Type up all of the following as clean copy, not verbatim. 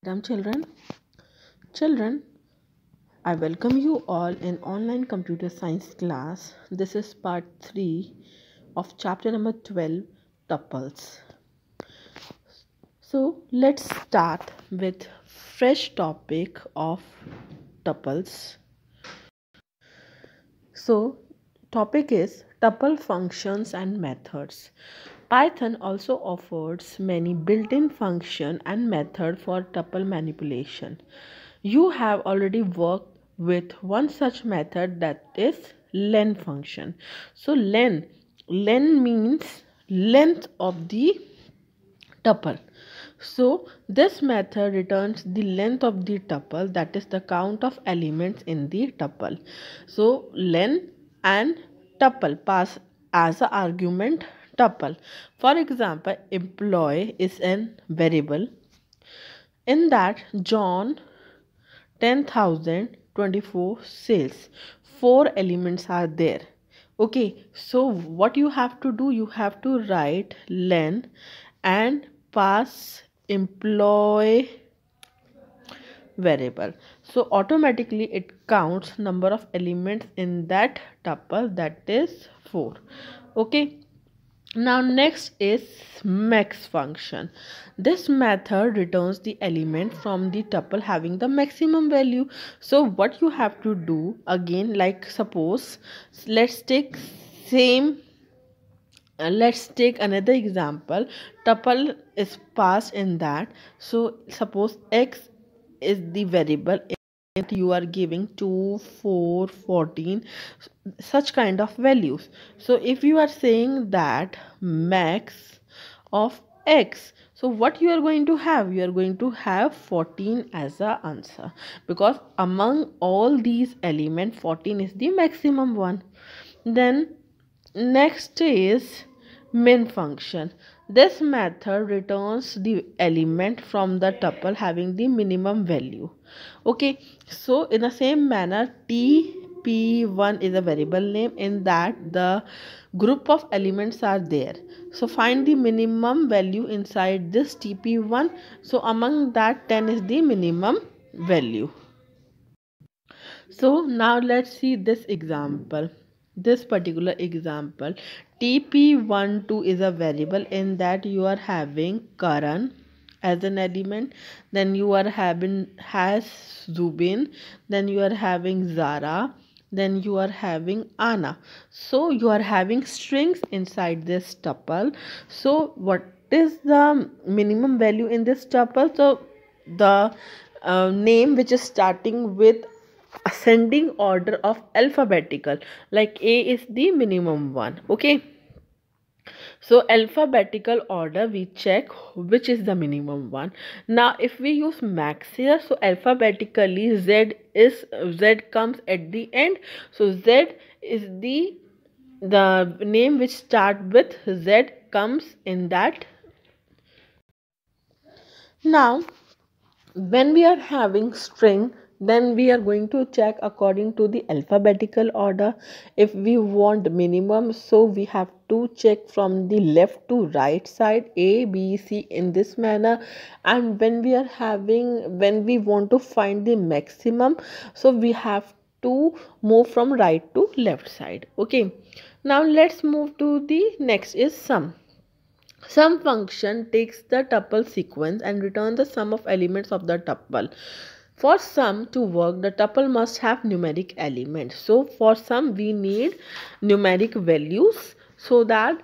Welcome, children, I welcome you all in online computer science class. This is part 3 of chapter number 12, tuples. So let's start with fresh topic of tuples. So topic is tuple functions and methods. Python also offers many built-in function and method for tuple manipulation. You have already worked with one such method, that is len function. So len means length of the tuple. So this method returns the length of the tuple, that is the count of elements in the tuple. So len and tuple pass as an argument tuple. For example, employee is an variable. In that, John 10,024 sales. 4 elements are there. Okay, so what you have to do, you have to write len and pass employee variable. So automatically it counts number of elements in that tuple, that is 4. Okay. Now next is max function. This method returns the element from the tuple having the maximum value. So what you have to do, again, like suppose let's take another example. Tuple is passed in that. So suppose x is the variable, you are giving 2, 4, 14, such kind of values. So if you are saying that max of x, so what you are going to have, you are going to have 14 as a answer, because among all these elements 14 is the maximum one. Then next is min function. This method returns the element from the tuple having the minimum value. Okay, so in the same manner, tp1 is a variable name. In that, the group of elements are there. So find the minimum value inside this tp1. So among that, 10 is the minimum value. So now let's see this example. This particular example, tp12 is a variable. In that you are having Karan as an element, then you are having Zubin, then you are having Zara, then you are having Anna. So you are having strings inside this tuple. So what is the minimum value in this tuple? So the name which is starting with ascending order of alphabetical, like A is the minimum one. Okay, so alphabetical order we check which is the minimum one. Now if we use max here, so alphabetically Z comes at the end. So Z is the name which start with Z comes in that. Now when we are having string, then we are going to check according to the alphabetical order. If we want minimum, so we have to check from the left to right side, A, B, C, in this manner. And when we want to find the maximum, so we have to move from right to left side. Okay, now let's move to the next is sum. Sum function takes the tuple sequence and returns the sum of elements of the tuple. For sum to work, the tuple must have numeric elements. So for sum, we need numeric values, so that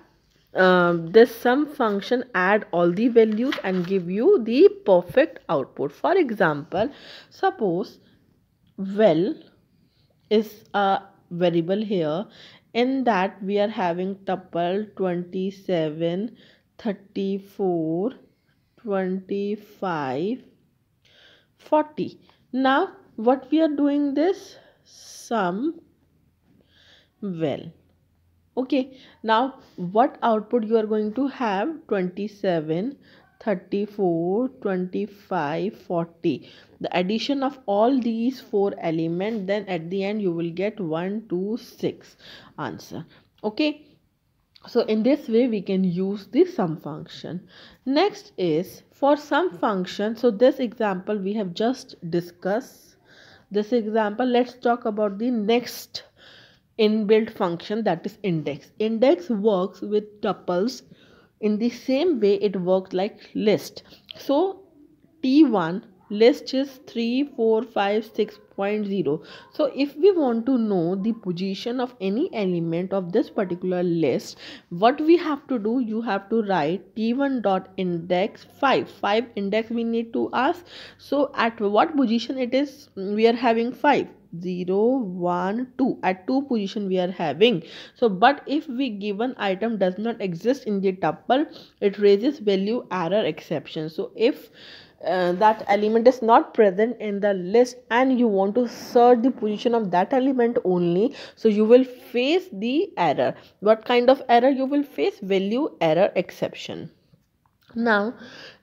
this sum function add all the values and give you the perfect output. For example, suppose well is a variable here. In that we are having tuple 27, 34, 25, 40. Now what we are doing, this sum well. Okay, now what output you are going to have? 27, 34, 25, 40. The addition of all these 4 elements, then at the end you will get 1, 2, 6 answer. Okay, So in this way we can use the sum function. Next is for sum function. So this example we have just discussed this example. Let's talk about the next inbuilt function, that is index. Index works with tuples in the same way it works like list. So T1 list is 3456.0. So if we want to know the position of any element of this particular list, what we have to do, you have to write T1 dot index 5 index we need to ask. So at what position it is, we are having 5, 0, 1, 2. At 2 position we are having. So but if we given item does not exist in the tuple, it raises value error exception. So if that element is not present in the list and you want to search the position of that element only, so you will face the error. What kind of error you will face? Value error exception. Now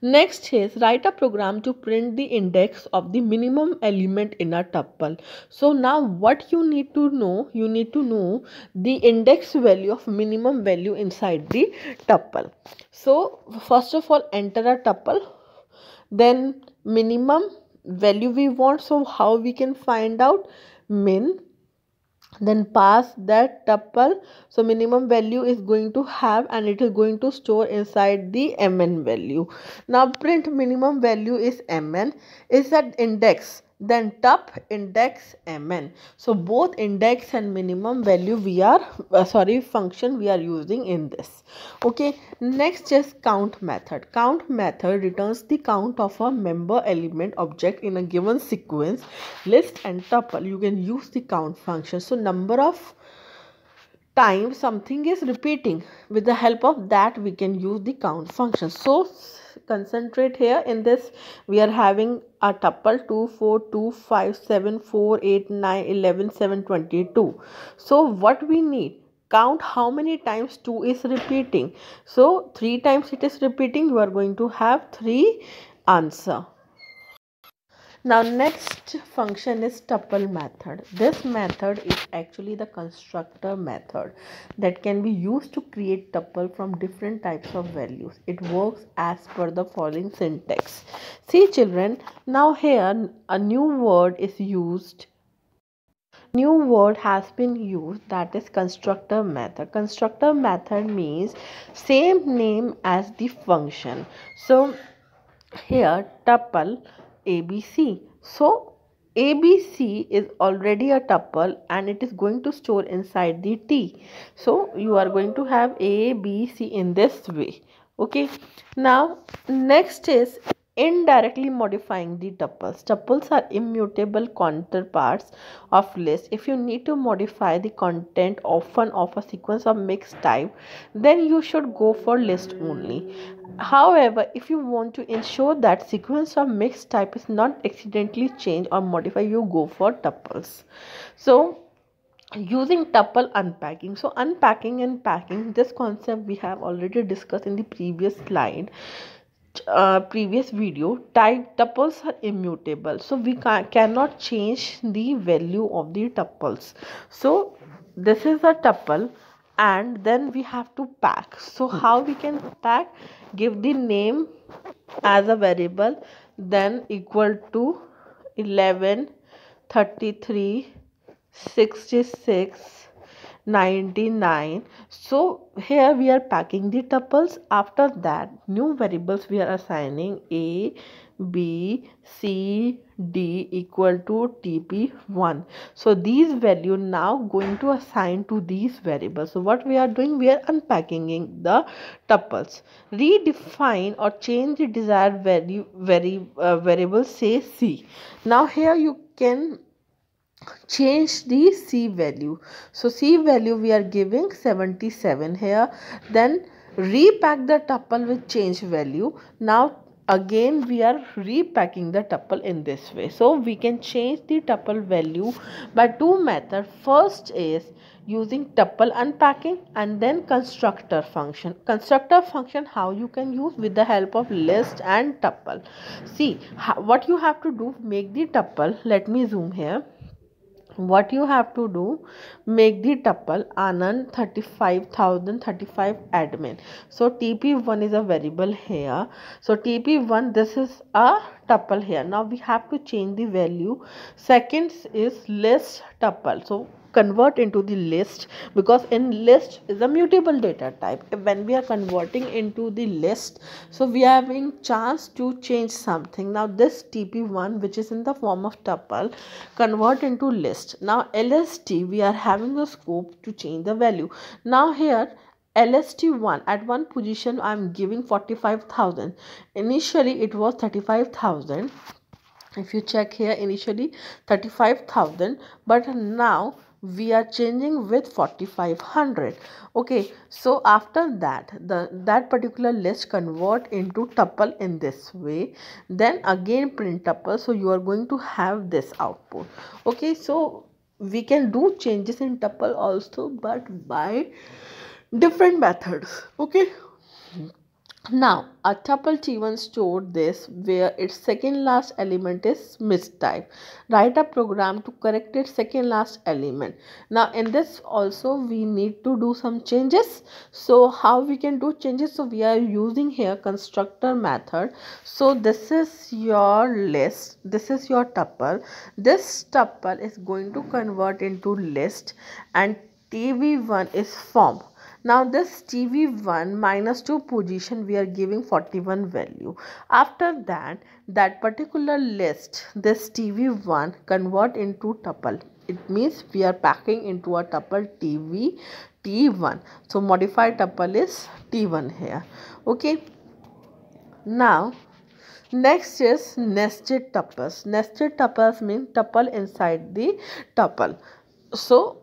next is write a program to print the index of the minimum element in a tuple. So now what you need to know, you need to know the index value of minimum value inside the tuple. So first of all enter a tuple, then minimum value we want. So how we can find out? Min, then pass that tuple. So minimum value is going to have and it is going to store inside the mn value. Now print minimum value is mn, is that index, then tup index mn. So both index and minimum value we are function we are using in this. Okay, next is count method. Count method returns the count of a member element object in a given sequence, list and tuple. You can use the count function. So number of times something is repeating, with the help of that we can use the count function. So concentrate here. In this we are having a tuple 2, 4, 2, 5, 7, 4, 8, 9, 11, 7, 22. So what we need? Count how many times 2 is repeating. So 3 times it is repeating, you are going to have 3 answer. Now next function is tuple method. This method is actually the constructor method that can be used to create tuple from different types of values. It works as per the following syntax. See children, now here a new word is used. New word has been used, that is constructor method. Constructor method means same name as the function. So here tuple ABC. So ABC is already a tuple and it is going to store inside the T. So you are going to have A, B, C in this way. Okay. Now next is indirectly modifying the tuples. Tuples are immutable counterparts of list. If you need to modify the content often of a sequence of mixed type, then you should go for list only. However, if you want to ensure that sequence of mixed type is not accidentally changed or modified, you go for tuples. So using tuple unpacking. So unpacking and packing, this concept we have already discussed in the previous slide. Previous video. Type tuples are immutable, so we cannot change the value of the tuples. So this is a tuple and then we have to pack. So how we can pack? Give the name as a variable, then equal to 11, 33, 66, 99. So here we are packing the tuples. After that new variables we are assigning A, B, C, D equal to TP1. So these value now going to assign to these variables. So what we are doing, we are unpacking the tuples. Redefine or change the desired value variable, say C. Now here you can change the C value. So C value we are giving 77 here. Then repack the tuple with change value. Now again we are repacking the tuple in this way. So we can change the tuple value by two methods. First is using tuple unpacking and then constructor function. Constructor function how you can use? With the help of list and tuple. See what you have to do, make the tuple. Let me zoom here. what you have to do, make the tuple Anand 35,035 admin. So TP1 is a variable here, so TP1, this is a tuple here. Now we have to change the value. Seconds is list tuple, so convert into the list, because in list is a mutable data type. When we are converting into the list, so we are having chance to change something. Now this TP1, which is in the form of tuple, convert into list. Now LST, we are having a scope to change the value. Now here LST1, at one position I am giving 45,000. Initially it was 35,000. If you check here, initially 35,000, but now we are changing with 4500. Okay, so after that, that particular list convert into tuple in this way, then again print tuple, so you are going to have this output. Okay, so we can do changes in tuple also, but by different methods. Okay, now a tuple T1 stored this where its second last element is mistype. Write a program to correct its second last element. Now in this also we need to do some changes. So how we can do changes? So we are using here constructor method. So this is your list, this is your tuple. This tuple is going to convert into list, and TV1 is form. Now this TV1 minus 2 position, we are giving 41 value. After that, that particular list, this TV1 convert into tuple. It means we are packing into a tuple TV T1. So modified tuple is T1 here. Okay. Now next is nested tuples. Nested tuples mean tuple inside the tuple. So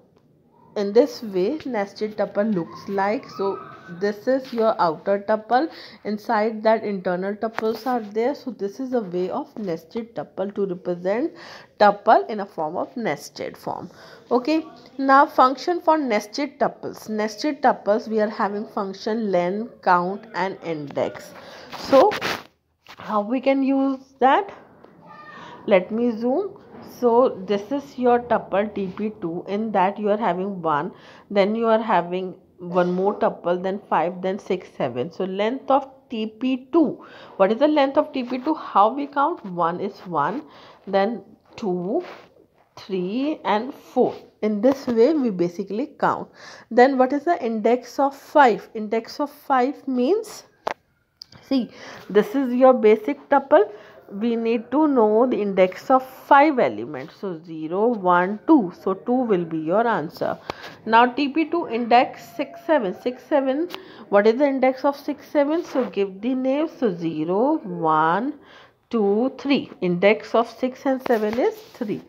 in this way nested tuple looks like. So this is your outer tuple, inside that internal tuples are there. So this is a way of nested tuple to represent tuple in a form of nested form. Okay, now function for nested tuples. Nested tuples, we are having function len, count and index. So how we can use that? Let me zoom. So this is your tuple TP2. In that you are having 1, then you are having one more tuple, then 5, then 6, 7. So length of TP2. What is the length of TP2? How we count? 1 is 1, then 2, 3 and 4. In this way we basically count. Then what is the index of 5? Index of 5 means, see, this is your basic tuple. We need to know the index of 5 elements. So 0, 1, 2. So 2 will be your answer. Now TP2 index 6, 7. 6, 7. What is the index of 6, 7? So give the name. So 0, 1, 2, 3. Index of 6 and 7 is 3.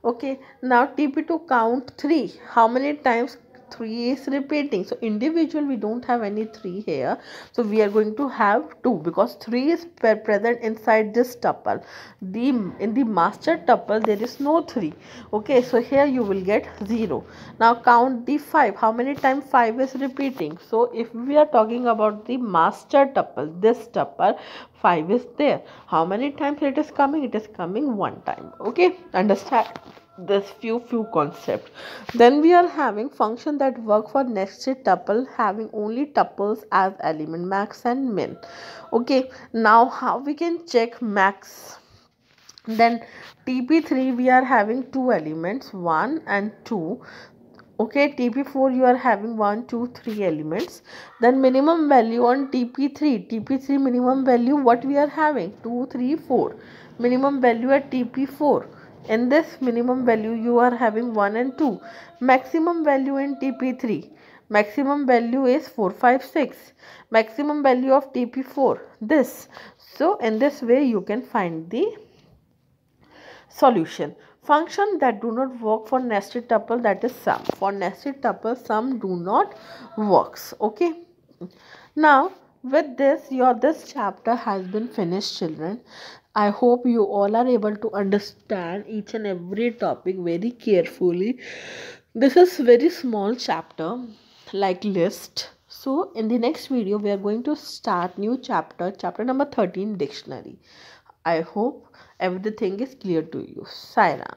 Okay. Now TP2 count 3. How many times 3 is repeating? So individual we don't have any 3 here, so we are going to have 2, because 3 is present inside this tuple. In the master tuple there is no 3. Okay, so here you will get 0. Now count the 5. How many times 5 is repeating? So if we are talking about the master tuple, this tuple, 5 is there. How many times it is coming? It is coming 1 time. Okay, understand this few concepts. Then we are having function that work for nested tuple having only tuples as element, max and min. Okay, now how we can check max? Then TP3 we are having 2 elements, 1 and 2. Okay, TP4 you are having 1, 2, 3 elements. Then minimum value on TP3 minimum value, what we are having? 2, 3, 4. Minimum value at TP4. In this minimum value you are having 1 and 2. Maximum value in TP3. Maximum value is 4, 5, 6. Maximum value of TP4. This. So in this way you can find the solution. Function that do not work for nested tuple, that is sum. For nested tuple sum do not works. Okay. Now with this this chapter has been finished, children. I hope you all are able to understand each and every topic very carefully. This is very small chapter like list. So in the next video we are going to start new chapter number 13, dictionary. I hope everything is clear to you. Sai Ram.